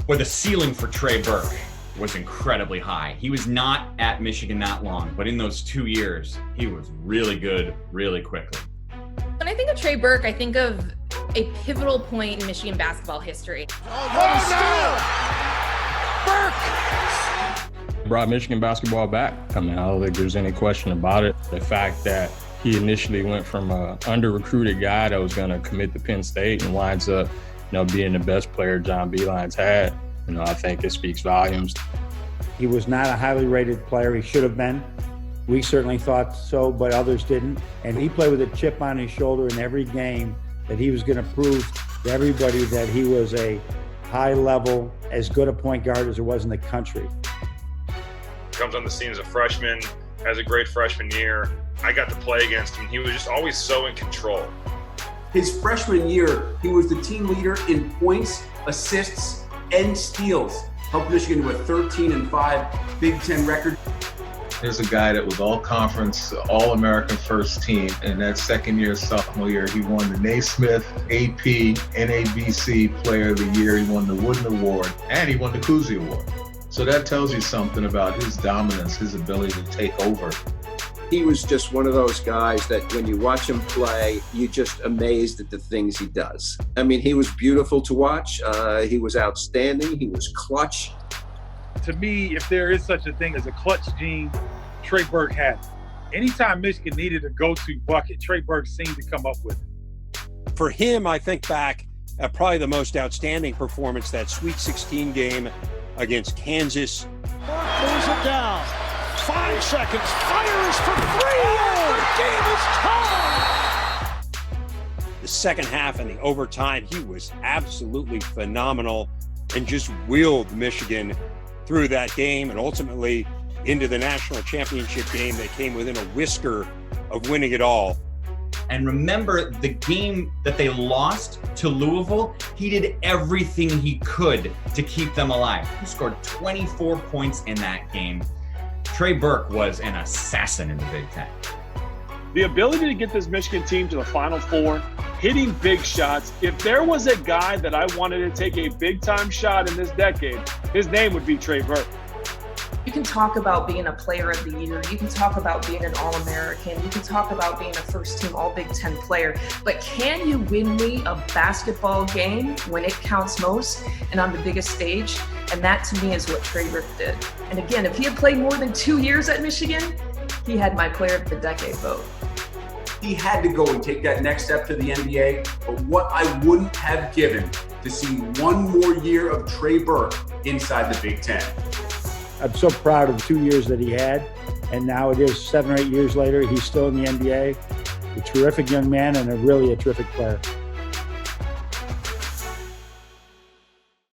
Well, the ceiling for Trey Burke was incredibly high. He was not at Michigan that long, but in those 2 years, he was really good, really quickly. When I think of Trey Burke, I think of a pivotal point in Michigan basketball history. Burke brought Michigan basketball back. I mean, I don't think there's any question about it. The fact that he initially went from an under-recruited guy that was going to commit to Penn State and winds up, being the best player John Beilein's had. I think it speaks volumes. He was not a highly rated player. He should have been. We certainly thought so, but others didn't. And he played with a chip on his shoulder in every game that he was going to prove to everybody that he was a high level, as good a point guard as there was in the country. Comes on the scene as a freshman, has a great freshman year. I got to play against him. He was just always so in control. His freshman year, he was the team leader in points, assists, and steals. Helped Michigan to a 13-5 Big Ten record. There's a guy that was all-conference, all-American first team. And that second year, sophomore year, he won the Naismith, AP, NABC Player of the Year. He won the Wooden Award, and he won the Cousy Award. So that tells you something about his dominance, his ability to take over. He was just one of those guys that when you watch him play, you're just amazed at the things he does. I mean, he was beautiful to watch. He was outstanding. He was clutch. To me, if there is such a thing as a clutch gene, Trey Burke had it. Anytime Michigan needed a go-to bucket, Trey Burke seemed to come up with it. For him, I think back at probably the most outstanding performance, that Sweet 16 game against Kansas. Burke moves it down. 5 seconds, fires for 3, the game is tied! The second half and the overtime, he was absolutely phenomenal and just wheeled Michigan through that game and ultimately into the national championship game that came within a whisker of winning it all. And remember, the game that they lost to Louisville, he did everything he could to keep them alive. He scored 24 points in that game. Trey Burke was an assassin in the Big Ten. The ability to get this Michigan team to the Final Four, hitting big shots. If there was a guy that I wanted to take a big-time shot in this decade, his name would be Trey Burke. You can talk about being a player of the year. You can talk about being an All-American. You can talk about being a first-team All-Big Ten player. But can you win me a basketball game when it counts most and on the biggest stage? And that, to me, is what Trey Burke did. And again, if he had played more than 2 years at Michigan, he had my player of the decade vote. He had to go and take that next step to the NBA. But what I wouldn't have given to see one more year of Trey Burke inside the Big Ten. I'm so proud of the 2 years that he had, and now it is 7 or 8 years later, he's still in the NBA. A terrific young man and really a terrific player.